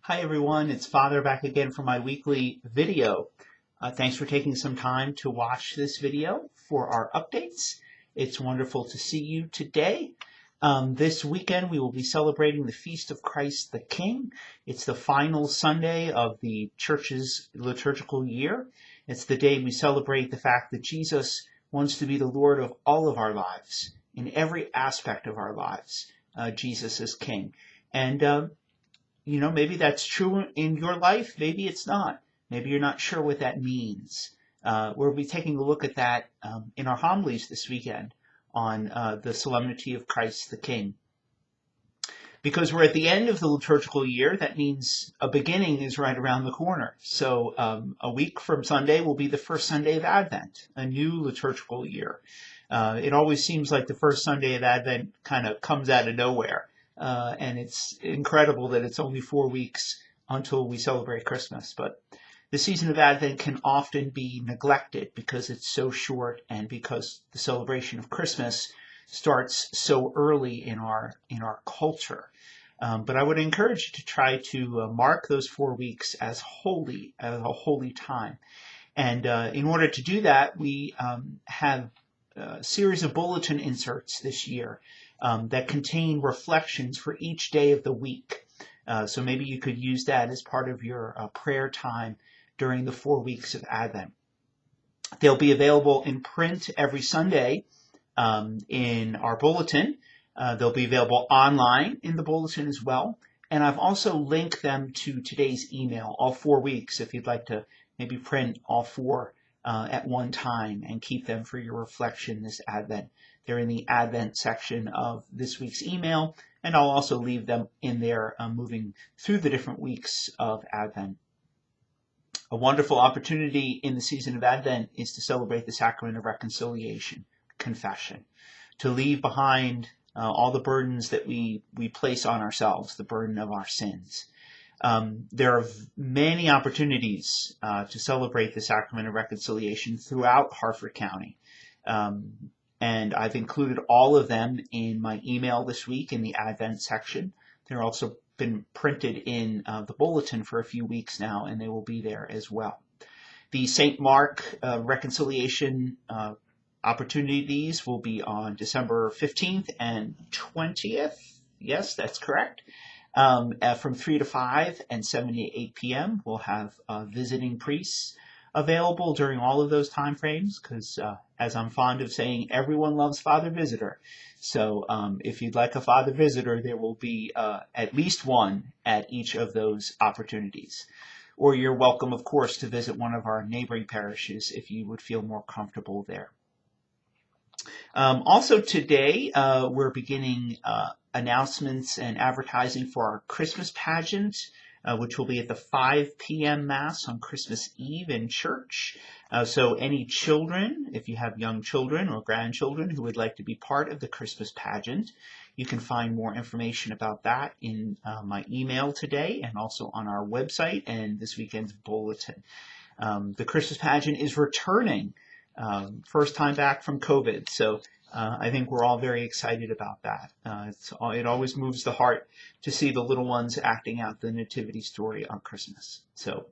Hi everyone, it's Father back again for my weekly video. Thanks for taking some time to watch this video for our updates. It's wonderful to see you today. This weekend we will be celebrating the Feast of Christ the King. It's the final Sunday of the church's liturgical year. It's the day we celebrate the fact that Jesus wants to be the Lord of all of our lives. In every aspect of our lives, Jesus is King. And maybe that's true in your life. Maybe it's not. Maybe you're not sure what that means. We'll be taking a look at that in our homilies this weekend on the Solemnity of Christ the King. Because we're at the end of the liturgical year, that means a beginning is right around the corner. So a week from Sunday will be the first Sunday of Advent, a new liturgical year. It always seems like the first Sunday of Advent kind of comes out of nowhere. And it's incredible that it's only 4 weeks until we celebrate Christmas. But the season of Advent can often be neglected because it's so short and because the celebration of Christmas starts so early in our culture. But I would encourage you to try to mark those 4 weeks as a holy time. And in order to do that, we have a series of bulletin inserts this year that contain reflections for each day of the week. So maybe you could use that as part of your prayer time during the 4 weeks of Advent. They'll be available in print every Sunday in our bulletin. They'll be available online in the bulletin as well. And I've also linked them to today's email, all 4 weeks, if you'd like to maybe print all 4 at one time and keep them for your reflection this Advent. They're in the Advent section of this week's email, and I'll also leave them in there moving through the different weeks of Advent. A wonderful opportunity in the season of Advent is to celebrate the sacrament of reconciliation, confession, to leave behind all the burdens that we place on ourselves, the burden of our sins. There are many opportunities to celebrate the sacrament of reconciliation throughout Harford County. And I've included all of them in my email this week in the Advent section. They're also been printed in the bulletin for a few weeks now, and they will be there as well. The St. Mark reconciliation opportunities will be on December 15th and 20th. Yes, that's correct. From 3 to 5 and 7 to 8 p.m. We'll have visiting priests available during all of those time frames because, as I'm fond of saying, everyone loves Father Visitor. So if you'd like a Father Visitor, there will be at least one at each of those opportunities. Or you're welcome, of course, to visit one of our neighboring parishes if you would feel more comfortable there. Also today, we're beginning announcements and advertising for our Christmas pageant, which will be at the 5 p.m. Mass on Christmas Eve in church. So any children, if you have young children or grandchildren who would like to be part of the Christmas pageant, you can find more information about that in my email today and also on our website and this weekend's bulletin. The Christmas pageant is returning. First time back from COVID, so I think we're all very excited about that. It always moves the heart to see the little ones acting out the nativity story on Christmas. So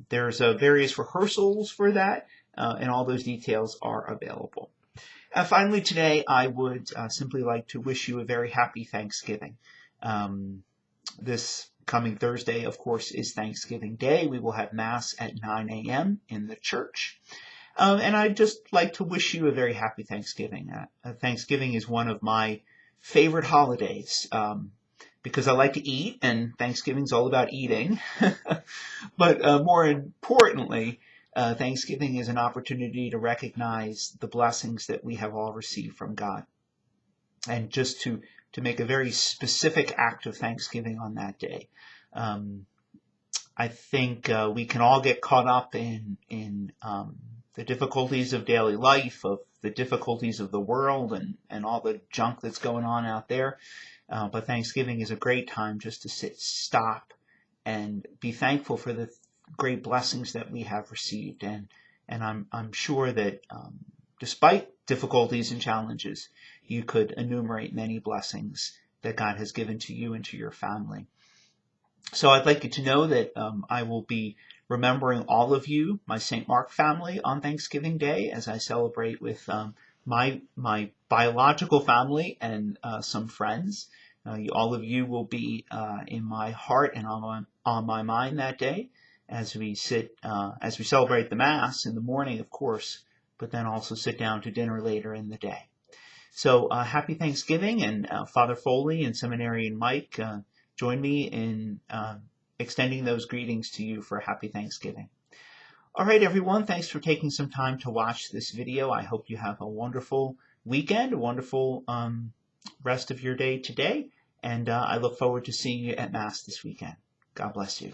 there's various rehearsals for that, and all those details are available. Finally today, I would simply like to wish you a very happy Thanksgiving. This coming Thursday, of course, is Thanksgiving Day. We will have Mass at 9 a.m. in the church. And I'd just like to wish you a very happy Thanksgiving. Thanksgiving is one of my favorite holidays because I like to eat, and Thanksgiving's all about eating. But more importantly, Thanksgiving is an opportunity to recognize the blessings that we have all received from God. And just to make a very specific act of thanksgiving on that day. I think we can all get caught up in the difficulties of daily life, of the difficulties of the world and all the junk that's going on out there. But Thanksgiving is a great time just to stop and be thankful for the great blessings that we have received. And I'm sure that despite difficulties and challenges, you could enumerate many blessings that God has given to you and to your family. So I'd like you to know that I will be remembering all of you, my St. Mark family, on Thanksgiving Day as I celebrate with my biological family and some friends. All of you will be in my heart and on my mind that day as we celebrate the Mass in the morning, of course, but then also sit down to dinner later in the day. So happy Thanksgiving, and Father Foley and Seminarian Mike join me in extending those greetings to you for a happy Thanksgiving. All right, everyone, thanks for taking some time to watch this video. I hope you have a wonderful weekend, a wonderful rest of your day today, and I look forward to seeing you at Mass this weekend. God bless you.